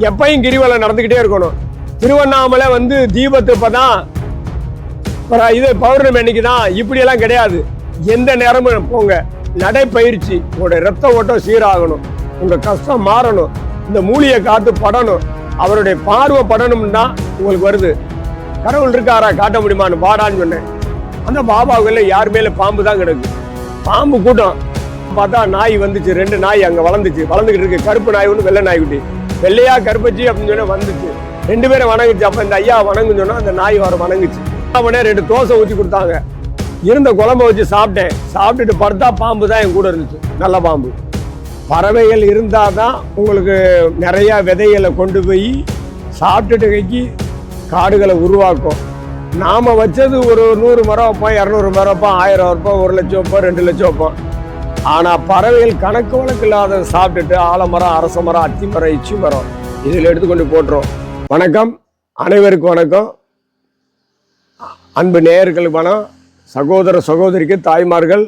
எப்பயும் கிரிவலம் நடந்துக்கிட்டே இருக்கணும். திருவண்ணாமலை வந்து தீபத்து இப்பதான் இது பௌர்ணமி அன்னைக்கு தான், இப்படியெல்லாம் கிடையாது. எந்த நேரமும் போங்க. நடைப்பயிற்சி, உங்களுடைய ரத்த ஓட்டம் சீராகணும், உங்க கஷ்டம் மாறணும், இந்த மூலிகை காத்து படணும், அவருடைய பார்வை படணும்னா உங்களுக்கு வருது. கடவுள் இருக்காரா காட்ட முடியுமான்னு பாடான்னு சொன்னேன். அந்த பாபாவுக்குள்ள யார் மேல பாம்பு தான் கிடக்கு. பாம்பு கூட்டம் பார்த்தா நாய் வந்துச்சு, 2 நாய் அங்க வளர்ந்துக்கிட்டு இருக்கு. கருப்பு நாய் ஒன்று, வெள்ளை நாய்க்குட்டி. வெள்ளையா கருப்பச்சி அப்படின்னு சொன்னா வந்துச்சு, 2 பேரும் வணங்குச்சு. அப்ப இந்த ஐயா வணங்குன்னு சொன்னா அந்த நாய் வர வணங்குச்சு. 2 தோசை ஊற்றி கொடுத்தாங்க. இருந்த குழம்ப வச்சு சாப்பிட்டேன். சாப்பிட்டுட்டு படுத்தா பாம்பு தான் என் கூட இருந்துச்சு, நல்ல பாம்பு. பறவைகள் இருந்தாதான் உங்களுக்கு நிறைய விதைகளை கொண்டு போய் சாப்பிட்டுட்டு கைக்கு காடுகளை உருவாக்கும். நாம வச்சது ஒரு 100 மரம் வைப்போம், 200 மரம் வைப்போம், 1000 வைப்போம், 1 லட்சம் வைப்போம், 2 லட்சம் வைப்போம். ஆனா பறவைகள் கணக்கு வழக்கு இல்லாத சாப்பிட்டுட்டு ஆலமரம், அரச மரம், அத்தி மரம், இச்சி மரம் இதில் எடுத்துக்கொண்டு போட்டுரும். வணக்கம், அனைவருக்கும் வணக்கம். அன்பு நேயர்களுக்கு வணக்கம். சகோதர சகோதரிக்கு தாய்மார்கள்,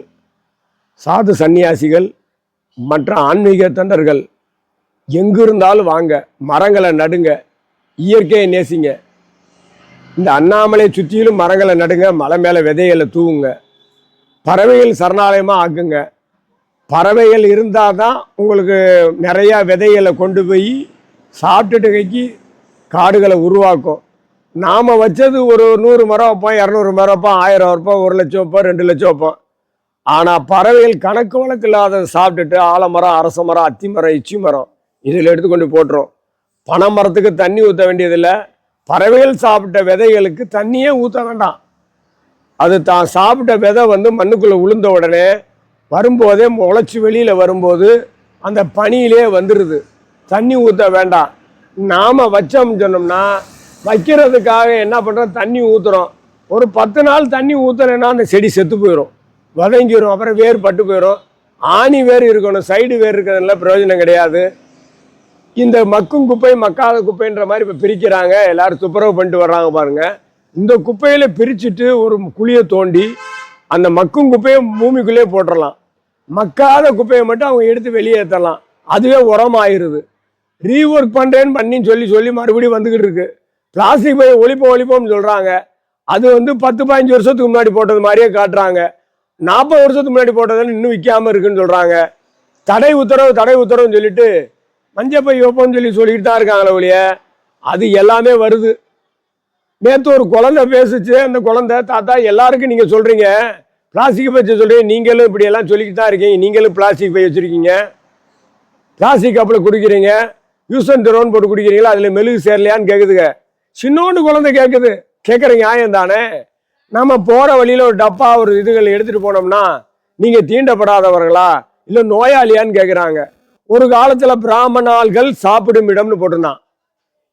சாது சன்னியாசிகள், மற்ற ஆன்மீக தொண்டர்கள் எங்கு இருந்தாலும் வாங்க, மரங்களை நடுங்க, இயற்கையை நேசிங்க. இந்த அண்ணாமலை சுற்றிலும் மரங்களை நடுங்க, மலை மேலே விதைகளை தூவுங்க, பறவைகள் சரணாலயமாக ஆக்குங்க. பறவைகள் இருந்தால் தான் உங்களுக்கு நிறையா விதைகளை கொண்டு போய் சாப்பிட்டுட்டு கைக்கு காடுகளை உருவாக்கும். நாம் வச்சது ஒரு 100 மரம் வைப்போம், 200 மரம் வைப்போம், 1000 வைப்போம், 1 லட்சம் வைப்போம், 2 லட்சம் வைப்போம். ஆனால் பறவைகள் கணக்கு வழக்கு இல்லாத சாப்பிட்டுட்டு ஆலமரம், அரச மரம், அத்தி மரம், இச்சி மரம் இதில் எடுத்துக்கொண்டு போட்டுரும். பனை மரத்துக்கு தண்ணி ஊற்ற வேண்டியதில்லை. பறவைகள் சாப்பிட்ட விதைகளுக்கு தண்ணியே ஊற்ற வேண்டாம். அது தான் சாப்பிட்ட விதை வந்து மண்ணுக்குள்ளே உளுந்த உடனே வரும்போதே முளைச்சி வெளியில் வரும்போது அந்த பனியிலே வந்துடுது. தண்ணி ஊற்ற வேண்டாம். நாம் வச்சோம்னு சொன்னோம்னா, வைக்கிறதுக்காக என்ன பண்ணுறோம், தண்ணி ஊற்றுறோம். ஒரு 10 நாள் தண்ணி ஊற்றலைன்னா அந்த செடி செத்து போயிடும், வதங்கிடும், அப்புறம் வேர் பட்டு போயிடும். ஆணி வேர் இருக்கணும், சைடு வேர் இருக்கிறதுல பிரயோஜனம் கிடையாது. இந்த மக்கும் குப்பை மக்காத குப்பைன்ற மாதிரி இப்போ பிரிக்கிறாங்க, எல்லாரும் துப்புரவு பண்ணிட்டு வர்றாங்க பாருங்க. இந்த குப்பையில பிரிச்சுட்டு ஒரு குழியை தோண்டி அந்த மக்கும் குப்பையை பூமிக்குள்ளேயே போட்டுடலாம். மக்காத குப்பையை மட்டும் அவங்க எடுத்து வெளியேற்றலாம். அதுவே உரமாயிருது. ரீஒர்க் பண்ணுறேன்னு பண்ணின்னு சொல்லி மறுபடியும் வந்துக்கிட்டு இருக்கு. பிளாஸ்டிக் பையை ஒழிப்போம்னு சொல்கிறாங்க. அது வந்து 10-15 வருஷத்துக்கு முன்னாடி போட்டது மாதிரியே காட்டுறாங்க. 40 வருஷத்துக்கு முன்னாடி போட்டதுன்னு இன்னும் விற்காமல் இருக்குன்னு சொல்கிறாங்க. தடை உத்தரவுன்னு சொல்லிட்டு மஞ்சள் பை வைப்போம்னு சொல்லிட்டு தான் இருக்காங்களே ஒழிய அது எல்லாமே வருது. நேற்று ஒரு குழந்தை பேசுச்சு. அந்த குழந்தை, தாத்தா எல்லாருக்கும் நீங்கள் சொல்கிறீங்க பிளாஸ்டிக் பை சொல்கிறீங்க, நீங்களும் இப்படியெல்லாம் சொல்லிக்கிட்டு தான் இருக்கீங்க, நீங்களும் பிளாஸ்டிக் பை வச்சுருக்கீங்க, பிளாஸ்டிக் கப்பில் குடிக்கிறீங்க, யூஸ் அண்ட் த்ரோன்னு போட்டு குடிக்கிறீங்களா, அதில் மெழுகு சேரலையான்னு கேட்குதுங்க. சின்னோண்டு குழந்தை கேட்குற நியாயம் தானே. நம்ம போகிற வழியில் ஒரு டப்பா ஒரு இதுகள் எடுத்துகிட்டு போனோம்னா நீங்கள் தீண்டப்படாதவர்களா இல்லை நோயாளியான்னு கேட்குறாங்க. ஒரு காலத்தில் பிராமணால்கள் சாப்பிடும் இடம்னு போட்டிருந்தான்.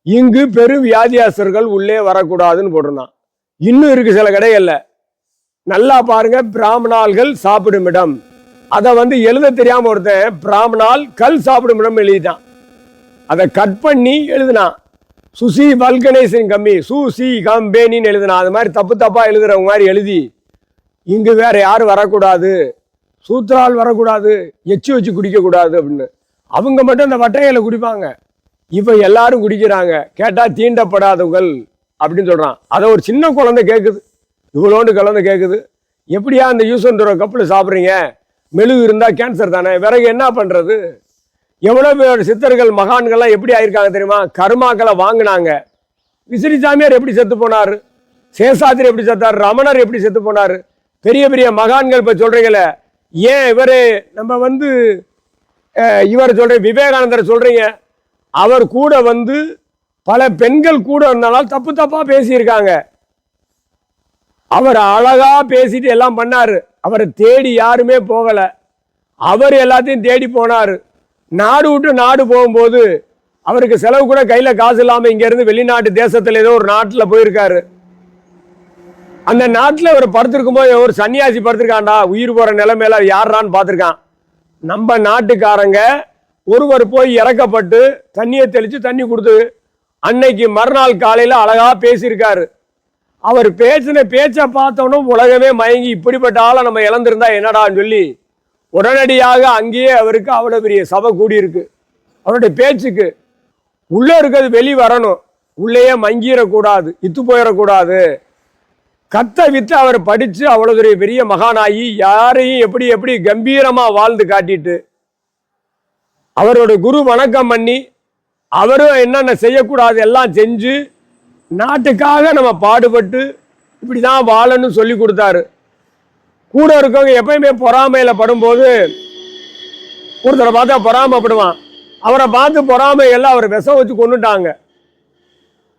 இங்கு பெரும் வியாதியாசர்கள் உள்ளே வரக்கூடாதுன்னு போட்டிருந்தான். இன்னும் இருக்கு சில கடைகள்ல, நல்லா பாருங்க, பிராமணால்கள் சாப்பிடும் இடம். அதை வந்து எழுத தெரியாம ஒருத்தன் பிராமணால் கல் சாப்பிடும் இடம் எழுதிட்டான். அதை கட் பண்ணி எழுதினான். சுசி வல்கனேசன் கம்மி, சுசி கம்பேனின்னு எழுதினான். அது மாதிரி தப்பா எழுதுறவங்க மாதிரி எழுதி, இங்கு வேற யாரும் வரக்கூடாது, சூத்திரால் வரக்கூடாது, எச்சு வச்சு குடிக்கக்கூடாது அப்படின்னு. அவங்க மட்டும் அந்த வட்டைகளை குடிப்பாங்க. இப்போ எல்லாரும் குடிக்கிறாங்க. கேட்டால் தீண்டப்படாதவர்கள் அப்படின்னு சொல்கிறான். அதை ஒரு சின்ன குழந்தை கேட்குது, இவ்வளோண்டு குழந்தை கேட்குது. எப்படியா அந்த யூஸ் அண்ட் த்ரோ கப்பில் சாப்பிட்றீங்க, மெழுகு இருந்தால் கேன்சர் தானே, விறகு என்ன பண்ணுறது? எவ்வளோ பேர் சித்தர்கள் மகான்கள்லாம் எப்படி ஆயிருக்காங்க தெரியுமா? கர்மாக்களை வாங்கினாங்க. விசிறி சாமியார் எப்படி செத்து போனார், சேஷாத்திரி எப்படி செத்தார், ரமணர் எப்படி செத்து போனார், பெரிய பெரிய மகான்கள் இப்போ சொல்கிறீங்களே, ஏன் நம்ம வந்து இவர் சொல்கிறேன், விவேகானந்தர் சொல்கிறீங்க, அவர் கூட வந்து பல பெண்கள் கூட இருந்தாலும் தப்பா பேசியிருக்காங்க. அவர் அழகா பேசிட்டு எல்லாம் பண்ணாரு. அவரை தேடி யாருமே போகல, அவர் எல்லாத்தையும் தேடி போனாரு. நாடு விட்டு நாடு போகும்போது அவருக்கு செலவு கூட கையில காசு இல்லாம இங்க இருந்து வெளிநாட்டு தேசத்துல ஏதோ ஒரு நாட்டுல போயிருக்காரு. அந்த நாட்டுல அவர் படுத்திருக்கும் போது ஒரு சன்னியாசி படுத்திருக்காண்டா, உயிர் போற நிலைமையில யாரான்னு பார்த்திருக்கான். நம்ம நாட்டுக்காரங்க ஒருவர் போய் இறக்கப்பட்டு தண்ணியை தெளித்து தண்ணி கொடுத்து அன்னைக்கு மறுநாள் காலையில் அழகா பேசியிருக்காரு. அவர் பேசின பேச்சை பார்த்தோன்னும் உலகமே மயங்கி, இப்படிப்பட்ட ஆளை நம்ம இழந்திருந்தா என்னடான்னு சொல்லி உடனடியாக அங்கேயே அவருக்கு அவ்வளோ பெரிய சபை கூடியிருக்கு அவருடைய பேச்சுக்கு. உள்ளே இருக்கிறது வெளி வரணும், உள்ளேயே மங்கிடக்கூடாது, இத்து போயிடக்கூடாது. கத்த வித்து அவர் படித்து அவ்வளவு பெரிய மகானாகி யாரையும் எப்படி எப்படி கம்பீரமாக வாழ்ந்து காட்டிட்டு அவரோட குரு வணக்கம் பண்ணி அவரும் என்னென்ன செய்யக்கூடாது எல்லாம் செஞ்சு நாட்டுக்காக நம்ம பாடுபட்டு இப்படி தான் வாழணும்னு சொல்லி கொடுத்தாரு. கூட இருக்கவங்க எப்பயுமே பொறாமையில் படும்போது ஒருத்தரை பார்த்தா பொறாமைப்படுவான். அவரை பார்த்து பொறாமைகள்லாம் அவரை விஷம் வச்சு கொண்டுட்டாங்க.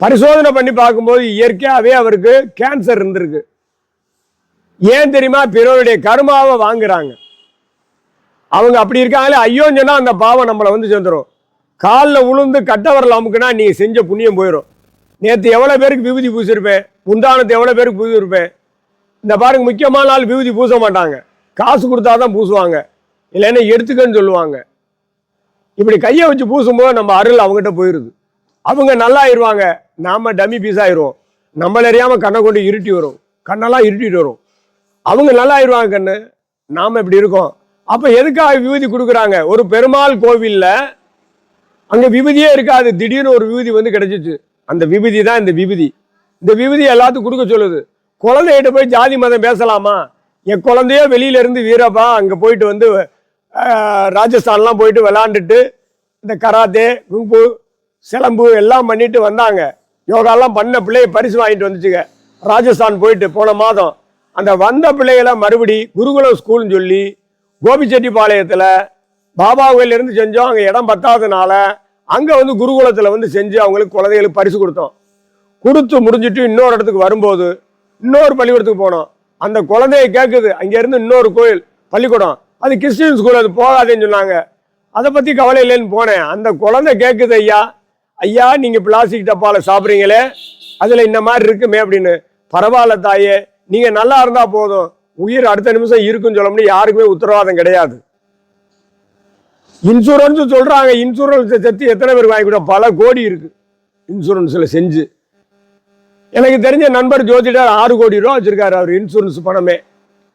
பரிசோதனை பண்ணி பார்க்கும்போது இயற்கையாகவே அவருக்கு கேன்சர் இருந்திருக்கு. ஏன் தெரியுமா? பிறருடைய கர்மாவை வாங்குறாங்க. அவங்க அப்படி இருக்காங்களே, ஐயோன்னு சொன்னா அந்த பாவம் நம்மளை வந்து சேர்ந்துடும். காலில் உளுந்து கட்டவரில் அமுக்குனா நீ செஞ்ச புண்ணியம் போயிடும். நேற்று எவ்வளோ பேருக்கு விபூதி பூசிருப்பேன், முந்தானத்து எவ்வளோ பேருக்கு பூசிருப்பேன். இந்த பாருங்க, முக்கியமான நாள் விபூதி பூச மாட்டாங்க, காசு கொடுத்தாதான் பூசுவாங்க, இல்லைன்னா எடுத்துக்கன்னு சொல்லுவாங்க. இப்படி கையை வச்சு பூசும்போது நம்ம அருள் அவங்ககிட்ட போயிடுது. அவங்க நல்லா ஆயிடுவாங்க, நாம டம்மி பீஸ் ஆயிடுவோம். நம்மள அறியாமல் கண்ணை கொண்டு இருட்டி வரும், கண்ணெல்லாம் இருட்டிட்டு வரும். அவங்க நல்லா ஆயிடுவாங்க கண்ணு, நாம இப்படி இருக்கோம். அப்போ எதுக்காக விபூதி கொடுக்குறாங்க? ஒரு பெருமாள் கோவிலில் அங்கே விபூதியே இருக்காது, திடீர்னு ஒரு விபூதி வந்து கிடைச்சிச்சு. அந்த விபூதி தான் இந்த விபூதி. இந்த விபூதி எல்லாத்துக்கும் கொடுக்க சொல்லுது. குழந்தைகிட்ட போய் ஜாதி மதம் பேசலாமா? என் குழந்தையோ வெளியில இருந்து வீரப்பா அங்கே போயிட்டு வந்து ராஜஸ்தான்லாம் போயிட்டு விளாண்டுட்டு இந்த கராத்தே, குங்கு, சிலம்பு எல்லாம் பண்ணிட்டு வந்தாங்க. யோகாலாம் பண்ண பிள்ளைய பரிசு வாங்கிட்டு வந்துச்சுங்க. ராஜஸ்தான் போயிட்டு போன மாதம் அந்த வந்த பிள்ளைகளை மறுபடி குருகுலம் ஸ்கூல்னு சொல்லி கோபிச்செட்டிப்பாளையத்தில் பாபா கோயிலிருந்து செஞ்சோம். அங்கே இடம் பத்தாதனால அங்கே வந்து குருகுலத்தில் வந்து செஞ்சு அவங்களுக்கு குழந்தைகளுக்கு பரிசு கொடுத்தோம். கொடுத்து முடிஞ்சிட்டு இன்னொரு இடத்துக்கு வரும்போது இன்னொரு பள்ளிக்கூடத்துக்கு போனோம். அந்த குழந்தைய கேட்குது, அங்கேருந்து இன்னொரு கோயில் பள்ளிக்கூடம், அது கிறிஸ்டின் ஸ்கூல், அது போகாதேன்னு சொன்னாங்க. அதை பற்றி கவலை இல்லைன்னு போனேன். அந்த குழந்தை கேட்குது, ஐயா ஐயா நீங்கள் பிளாஸ்டிக் டப்பாவில் சாப்பிட்றீங்களே, அதில் இந்த மாதிரி இருக்குமே அப்படின்னு. பரவாயில்ல தாயே, நீங்கள் நல்லா இருந்தால் போதும், உயிர் அடுத்த நிமிஷம் இருக்குன்னு சொல்ல முடியும், யாருக்குமே உத்தரவாதம் கிடையாது. இன்சூரன்ஸ் சொல்கிறாங்க, இன்சூரன்ஸ் செத்து எத்தனை பேர் வாங்கிக்கூட, பல கோடி இருக்குது இன்சூரன்ஸில் செஞ்சு. எனக்கு தெரிஞ்ச நண்பர் ஜோதிடர் 6 கோடி ரூபா வச்சிருக்காரு அவர் இன்சூரன்ஸ் பணமே.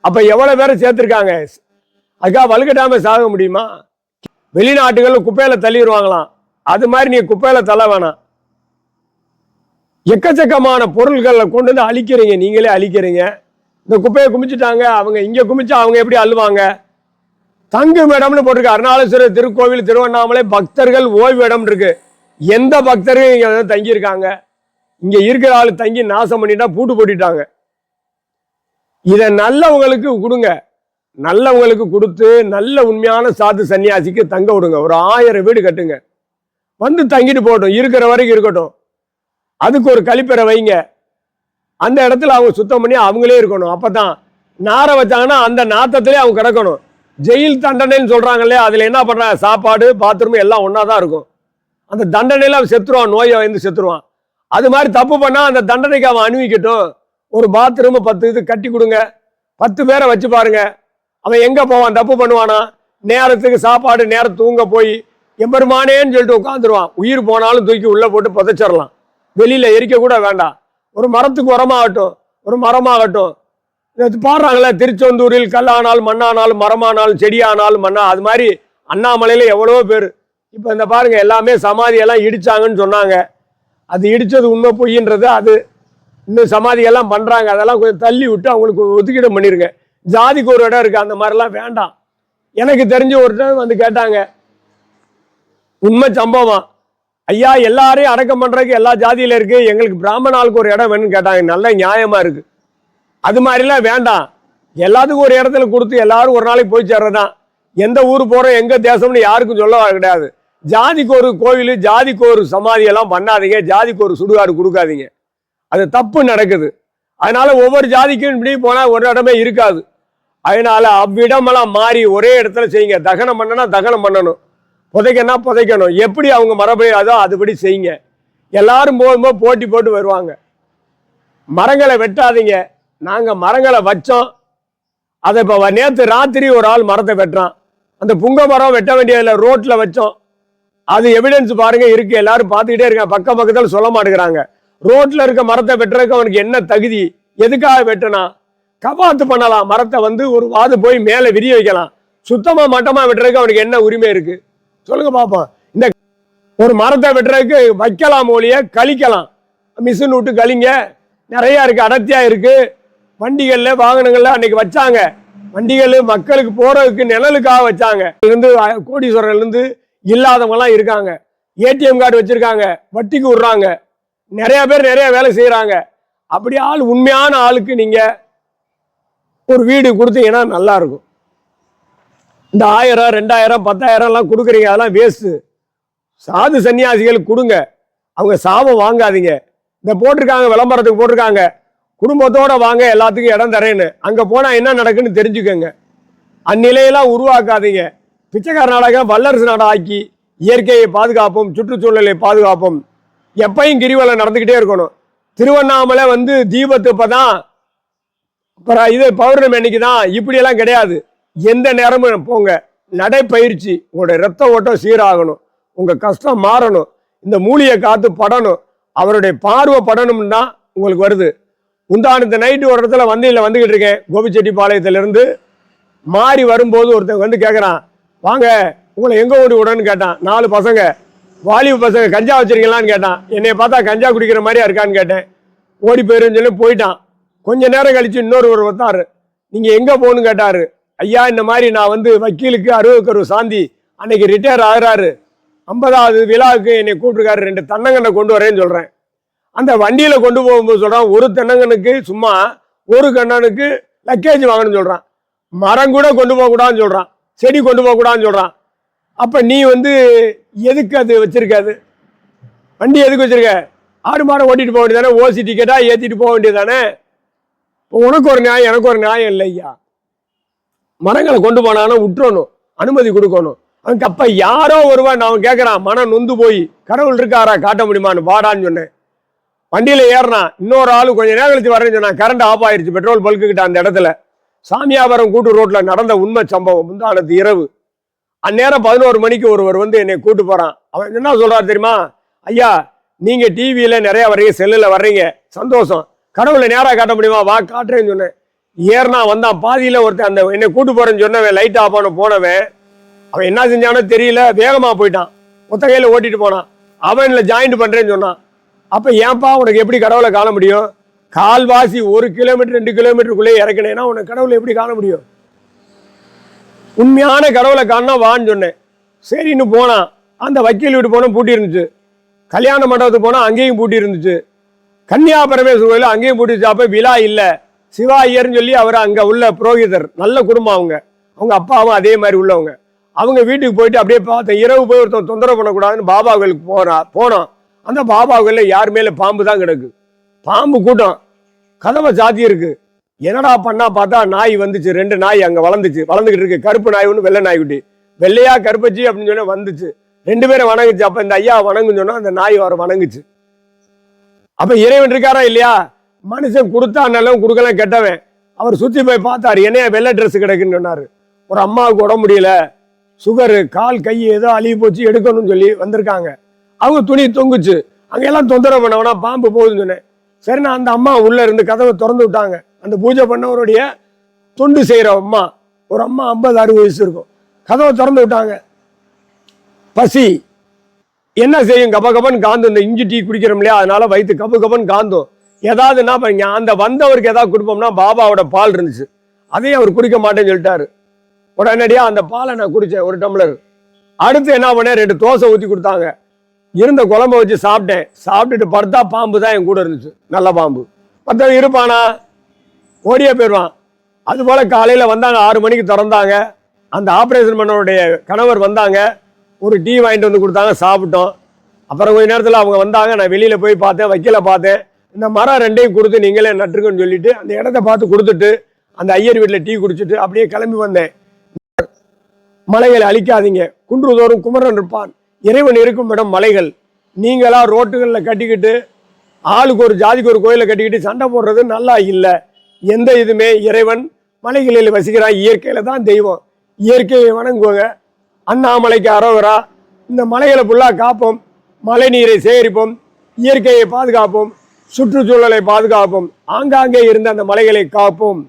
அப்போ எவ்வளோ பேரை சேர்த்துருக்காங்க? அதுக்காக வலுக்கட்டாமல் சாக முடியுமா? வெளிநாட்டுகளில் குப்பையில் தள்ளிடுவாங்களாம், அது மாதிரி நீ குப்பையில தள்ள வேணாம். எக்கச்சக்கமான பொருள்களை கொண்டு வந்து அழிக்கிறீங்க, நீங்களே அழிக்கிறீங்க. இந்த குப்பையை குமிச்சுட்டாங்க, அவங்க இங்கே குமிச்சா அவங்க எப்படி அள்ளுவாங்க? தங்கும் இடம்னு போட்டிருக்கு. அருணாச்சலேஸ்வரர் திருக்கோவில் திருவண்ணாமலை பக்தர்கள் ஓய்வு இடம் இருக்கு. எந்த பக்தர்கள் இங்கே வந்து தங்கியிருக்காங்க? இங்கே இருக்கிற ஆள் தங்கி நாசம் பண்ணிட்டா பூட்டு போட்டுட்டாங்க. இதை நல்லவங்களுக்கு கொடுங்க, நல்லவங்களுக்கு கொடுத்து நல்ல உண்மையான சாது சன்னியாசிக்கு தங்க விடுங்க. ஒரு 1000 வீடு கட்டுங்க, வந்து தங்கிட்டு போகட்டும், இருக்கிற வரைக்கும் இருக்கட்டும். அதுக்கு ஒரு கழிப்பறை வைங்க, அந்த இடத்துல அவங்க சுத்தம் பண்ணி அவங்களே இருக்கணும். அப்பதான் நாரை வச்சாங்கன்னா அந்த நாத்தத்திலே அவங்க கிடக்கணும். ஜெயில் தண்டனைன்னு சொல்றாங்க இல்லையா, அதுல என்ன பண்றாங்க? சாப்பாடு, பாத்ரூம் எல்லாம் ஒன்னா தான் இருக்கும். அந்த தண்டனையில அவன் செத்துருவான், நோயை வந்து செத்துருவான். அது மாதிரி தப்பு பண்ணா அந்த தண்டனைக்கு அவன் அனுபவிக்கட்டும். ஒரு பாத்ரூம் 10 இது கட்டி கொடுங்க, 10 பேரை வச்சு பாருங்க. அவன் எங்க போவான்? தப்பு பண்ணுவானா? நேரத்துக்கு சாப்பாடு, நேரம் தூங்க போய் எம்பெருமானேன்னு சொல்லிட்டு உட்காந்துருவான். உயிர் போனாலும் தூக்கி உள்ள போட்டு புதைச்சிடலாம், வெளியில எரிக்க கூட வேண்டாம். ஒரு மரத்துக்கு உரமாகட்டும், ஒரு மரமாகட்டும். பாடுறாங்களே, திருச்செந்தூரில் கல்லானாலும் மண்ணானாலும் மரமானாலும் செடியானாலும் மண்ணா, அது மாதிரி அண்ணாமலையில எவ்வளவோ பேர். இப்போ இந்த பாருங்க, எல்லாமே சமாதியெல்லாம் இடிச்சாங்கன்னு சொன்னாங்க. அது இடிச்சது உண்மை பொய்ன்றது. அது இன்னும் சமாதியெல்லாம் பண்றாங்க, அதெல்லாம் கொஞ்சம் தள்ளி விட்டு அவங்களுக்கு ஒதுக்கீடு பண்ணிருங்க. ஜாதிக்கு ஒரு இடம் இருக்கு, அந்த மாதிரிலாம் வேண்டாம். எனக்கு தெரிஞ்ச ஒருத்தர் வந்து கேட்டாங்க, உண்மை சம்பவம், ஐயா எல்லாரையும் அடக்கம் பண்றதுக்கு எல்லா ஜாதியில இருக்கு, எங்களுக்கு பிராமண ஆளுக்கு ஒரு இடம் வேணும்னு கேட்டாங்க. நல்ல நியாயமா இருக்கு. அது மாதிரிலாம் வேண்டாம், எல்லாத்துக்கும் ஒரு இடத்துல கொடுத்து எல்லாரும் ஒரு நாளைக்கு போய் சேர்றதுதான். எந்த ஊர் போறோம், எங்க தேசம்னு யாருக்கும் சொல்ல கிடையாது. ஜாதிக்கு ஒரு கோவில், ஜாதிக்கு ஒரு சமாதி எல்லாம் பண்ணாதீங்க, ஜாதிக்கு ஒரு சுடுகாடு கொடுக்காதீங்க, அது தப்பு நடக்குது. அதனால ஒவ்வொரு ஜாதிக்கும் இப்படி போனா ஒரு இடமே இருக்காது. அதனால அவ்விடமெல்லாம் மாறி ஒரே இடத்துல செய்யுங்க. தகனம் பண்ணனா தகனம் பண்ணணும், புதைக்கனா புதைக்கணும். எப்படி அவங்க மரபு அதோ அதுபடி செய்யுங்க. எல்லாரும் போகும்போது போட்டி போட்டு வருவாங்க. மரங்களை வெட்டாதீங்க. நாங்கள் மரங்களை வச்சோம், அதை இப்போ நேற்று ராத்திரி ஒரு ஆள் மரத்தை வெட்டுறான். அந்த புங்க மரம் வெட்ட வேண்டியதில்லை, ரோட்டில் வச்சோம். அது எவிடன்ஸ் பாருங்க இருக்கு, எல்லாரும் பார்த்துக்கிட்டே இருக்காங்க. பக்கத்தில் சொல்ல மாட்டேங்கிறாங்க. ரோட்டில் இருக்க மரத்தை வெட்டுறதுக்கு அவனுக்கு என்ன தகுதி? எதுக்காக வெட்டனா? கபாத்து பண்ணலாம், மரத்தை வந்து ஒரு வாது போய் மேலே விரிய வைக்கலாம். சுத்தமாக மட்டமாக வெட்டுறதுக்கு அவனுக்கு என்ன உரிமை இருக்கு? சொல்லுங்க பார்ப்போம். இந்த ஒரு மரத்தை வெட்டுறதுக்கு வைக்கலாம் ஒழிய கழிக்கலாம், மிஷின் விட்டு கழிங்க. நிறையா இருக்குது, அடர்த்தியாக இருக்குது. வண்டிகளில் வாகனங்களில் அன்னைக்கு வச்சாங்க. வண்டிகள் மக்களுக்கு போகிறதுக்கு நிழலுக்காக வச்சாங்க. இருந்து கோடீஸ்வரர்லேருந்து இல்லாதவங்கலாம் இருக்காங்க. ஏடிஎம் கார்டு வச்சுருக்காங்க, வட்டிக்கு விட்றாங்க. நிறையா பேர் நிறைய வேலை செய்கிறாங்க. அப்படி ஆள் உண்மையான ஆளுக்கு நீங்கள் ஒரு வீடு கொடுத்தீங்கன்னா நல்லாயிருக்கும். இந்த 1000, 2000, 10,000லாம் கொடுக்குறீங்க, அதெல்லாம் வேஸ்ட்டு. சாது சன்னியாசிகளுக்கு கொடுங்க, அவங்க சாபம் வாங்காதீங்க. இந்த போட்டிருக்காங்க, விளம்பரத்துக்கு போட்டிருக்காங்க, குடும்பத்தோட வாங்க எல்லாத்துக்கும் இடம் தரேன்னு. அங்கே போனால் என்ன நடக்குன்னு தெரிஞ்சுக்கோங்க. அந்நிலையெல்லாம் உருவாக்காதீங்க. பிச்சைக்கார நாடாக வல்லரசு நாடா ஆக்கி இயற்கையை பாதுகாப்போம், சுற்றுச்சூழலை பாதுகாப்போம். எப்பயும் கிரிவலம் நடந்துக்கிட்டே இருக்கணும். திருவண்ணாமலை தீபத்து இப்போ தான், இது பௌர்ணமி அன்னைக்கு தான், இப்படியெல்லாம் கிடையாது. எந்த நேரமும் போங்க, நடைப்பயிற்சி. உங்களுடைய ரத்த ஓட்டம் சீராகணும், உங்கள் கஷ்டம் மாறணும், இந்த மூலிகை காத்து படணும், அவருடைய பார்வை படணும்னா உங்களுக்கு வருது. முந்தானத்து நைட்டு ஒரு இடத்துல வந்துக்கிட்டு இருக்கேன், கோபிச்செட்டிப்பாளையத்திலிருந்து மாறி வரும்போது ஒருத்தன் கேட்குறான், வாங்க உங்களை எங்கே ஓடி விடன்னு கேட்டான். 4 பசங்க, வாலிப பசங்க, கஞ்சா வச்சிருக்கீங்களான்னு கேட்டான். என்னை பார்த்தா கஞ்சா குடிக்கிற மாதிரியா இருக்கான்னு கேட்டேன். ஓடி போயிருன்னு சொல்லி போயிட்டான். கொஞ்ச நேரம் கழிச்சு இன்னொரு வந்தார். நீங்கள் எங்கே போகணுன்னு கேட்டார். ஐயா இந்த மாதிரி நான் வக்கீலுக்கு 60 சாந்தி அன்னைக்கு ரிட்டையர் ஆகிறாரு, 50வது விழாவுக்கு என்னை கூப்பிட்டுருக்காரு, 2 தென்னங்கண்ணை கொண்டு வரேன்னு சொல்கிறேன். அந்த வண்டியில் கொண்டு போகும்போது சொல்கிறான், ஒரு தென்னங்கனுக்கு சும்மா ஒரு கண்ணனுக்கு லக்கேஜ் வாங்கணும்னு சொல்கிறான். மரம் கூட கொண்டு போகக்கூடாதுன்னு சொல்கிறான், செடி கொண்டு போகக்கூடாதுன்னு சொல்கிறான். அப்போ நீ எதுக்கு அது வச்சிருக்காது? வண்டி எதுக்கு வச்சிருக்க? ஆடு மாடை ஓட்டிட்டு போக வேண்டியதானே, ஓசி டிக்கெட்டாக ஏற்றிட்டு போக வேண்டியதானே. உனக்கு ஒரு நியாயம், எனக்கு ஒரு நியாயம் இல்லை ஐயா. மரங்களை கொண்டு போனாலும் விட்டுறணும், அனுமதி கொடுக்கணும். அவனுக்கு அப்போ யாரோ ஒருவன் அவன் கேட்குறான், மனம் நொந்து போய் கடவுள் இருக்காரா காட்ட முடியுமான்னு, வாடான்னு சொன்னேன். வண்டியில் ஏறினான். இன்னொரு ஆள் கொஞ்சம் நேரம் கழிச்சு வரேன்னு சொன்னான். கரண்ட் ஆஃப் ஆயிடுச்சு பெட்ரோல் பல்க்குக்கிட்ட அந்த இடத்துல. சாமியாபுரம் கூட்டு ரோட்டில் நடந்த உண்மை சம்பவம். முந்தானத்து இரவு அந்நேரம் 11 மணிக்கு ஒருவர் என்னை கூட்டு போகிறான். அவன் என்ன சொல்கிறார் தெரியுமா? ஐயா நீங்கள் டிவியில் நிறையா வர்றீங்க, செல்லில் வர்றீங்க, சந்தோஷம், கடவுளை நேராக காட்ட முடியுமா? வா காட்டுறேன்னு சொன்னேன். ஏறினா வந்தான். பாதியில் ஒருத்தன் அந்த என்னை கூட்டு போகிறேன்னு சொன்னவன், லைட் ஆஃப் ஆன போனவன், அவன் என்ன செஞ்சானோ தெரியல, வேகமாக போயிட்டான், ஒத்த கையில் ஓட்டிட்டு போனான். அவனில் ஜாயிண்ட் பண்ணுறேன்னு சொன்னான். அப்போ ஏன்பா உனக்கு எப்படி கடவுளை காண முடியும்? கால்வாசி 1 கிலோமீட்டர் 2 கிலோமீட்டருக்குள்ளே இறக்கினேன்னா உனக்கு கடவுளை எப்படி காண முடியும்? உண்மையான கடவுளை காணா வான்னு சொன்னேன். சரின்னு போனான். அந்த வக்கீல் வீட்டு போனால் பூட்டி இருந்துச்சு. கல்யாண மண்டபத்துக்கு போனால் அங்கேயும் பூட்டி இருந்துச்சு. கன்னியா பரமேஸ்வரர் கோயில் அங்கேயும் பூட்டிச்சு. அப்போ விழா இல்லை. சிவா ஐயர்னு சொல்லி அவர் அங்கே உள்ள புரோகிதர், நல்ல குடும்பம். அவங்க அப்பாவும் அதே மாதிரி உள்ளவங்க. அவங்க வீட்டுக்கு போயிட்டு அப்படியே பார்த்தேன். இரவு போய் ஒருத்தன் தொந்தரவு பண்ணக்கூடாதுன்னு பாபா கோயிலுக்கு போனோம். அந்த பாபா கோயிலில் யார் மேலே பாம்பு தான் கிடக்கு, பாம்பு கூட்டம், கதவை சாத்தி இருக்கு. என்னடா பண்ணா பார்த்தா நாய் வந்துச்சு. 2 நாய் அங்கே வளர்ந்துக்கிட்டு இருக்கு. கருப்பு நாய் ஒன்று, வெள்ளை நாய்க்குட்டி. வெள்ளையா கருப்பச்சி அப்படின்னு சொன்னா வந்துச்சு. 2 பேரும் வணங்குச்சு. அப்போ இந்த ஐயா வணங்குன்னு சொன்னா அந்த நாய் வர வணங்குச்சு. அப்போ இறைவன் இருக்காரா இல்லையா? மனுஷன் கொடுத்தா நல்லவன், கொடுக்கலாம் கெட்டவன். அவர் சுற்றி போய் பார்த்தாரு. என்னையா வெள்ளை ட்ரெஸ் கிடக்குன்னு சொன்னார். ஒரு அம்மாவுக்கு உடம்பு முடியல, சுகரு, கால் கை ஏதோ அழுகி போச்சு, எடுக்கணும்னு சொல்லி வந்திருக்காங்க. அவங்க துணி தொங்குச்சு. அங்கெல்லாம் தொந்தரவு பண்ணவனா பாம்பு போகுதுன்னு சொன்னேன். சரி, நான் அந்த அம்மா உள்ளே இருந்து கதவை திறந்து விட்டாங்க. அந்த பூஜை பண்ணவருடைய தொண்டு செய்கிற அம்மா, ஒரு அம்மா 50-60 வயசு இருக்கும். கதவை திறந்து விட்டாங்க. பசி என்ன செய்யும்? கபன்னு காந்தும். இந்த இஞ்சி டீ குடிக்கிறோம் இல்லையா, அதனால வயிற்று கபன்னு காந்தும். ஏதாவது என்ன பண்ணீங்க, அந்த வந்தவருக்கு ஏதாவது கொடுப்போம்னா பாபாவோட பால் இருந்துச்சு, அதையும் அவர் குடிக்க மாட்டேன்னு சொல்லிட்டாரு. உடனடியாக அந்த பாலை நான் குடித்தேன், 1 டம்ளர். அடுத்து என்ன பண்ணேன், 2 தோசை ஊற்றி கொடுத்தாங்க. இருந்த குழம்பை வச்சு சாப்பிட்டேன். சாப்பிட்டுட்டு படுத்தா பாம்பு தான் என் கூட இருந்துச்சு, நல்ல பாம்பு. மற்றவன் இருப்பானா, ஓடியே போயிடுவான். அதுபோல் காலையில் வந்தாங்க, 6 மணிக்கு திறந்தாங்க. அந்த ஆப்ரேஷன் பண்ணவருடைய கணவர் வந்தாங்க. ஒரு டீ வாங்கிட்டு கொடுத்தாங்க, சாப்பிட்டோம். அப்புறம் கொஞ்ச நேரத்தில் அவங்க வந்தாங்க. நான் வெளியில் போய் பார்த்தேன், வக்கீல பார்த்தேன். இந்த மரம் 2ஐயும் கொடுத்து நீங்களே நட்டுருக்குன்னு சொல்லிட்டு அந்த இடத்த பார்த்து கொடுத்துட்டு அந்த ஐயர் வீட்டில் டீ குடிச்சிட்டு அப்படியே கிளம்பி வந்தேன். மலைகளை அழிக்காதீங்க, குன்றுதோறும் குமரன் இருப்பான், இறைவன் இருக்கும் இடம் மலைகள். நீங்களா ரோட்டுகளில் கட்டிக்கிட்டு ஆளுக்கு ஒரு ஜாதிக்கு ஒரு கோயிலை கட்டிக்கிட்டு சண்டை போடுறது நல்லா இல்லை. எந்த இதுவுமே இறைவன் மலைகளில் வசிக்கிறான், இயற்கையில் தான் தெய்வம். இயற்கையை வணங்குவாங்க. அண்ணாமலைக்கு அரோகரா. இந்த மலைகளை ஃபுல்லாக காப்போம், மழை நீரை சேகரிப்போம், இயற்கையை பாதுகாப்போம், சுற்றுச்சூழலை பாதுகாப்போம், ஆங்காங்கே இருந்த அந்த மலைகளை காப்போம்,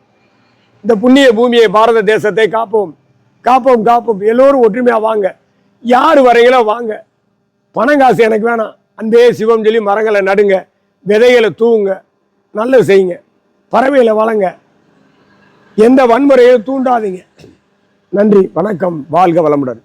இந்த புண்ணிய பூமியை பாரத தேசத்தை காப்போம், காப்போம் காப்போம். எல்லோரும் ஒற்றுமையாக வாங்க. யார் வரீங்களோ வாங்க. பணம் காசு எனக்கு வேணாம், அன்பே சிவம் சொல்லி மரங்களை நடுங்க, விதைகளை தூவுங்க, நல்லது செய்யுங்க, பறவைகளை வளங்க, எந்த வன்முறையை தூண்டாதீங்க. நன்றி, வணக்கம், வாழ்க வளமுடன்.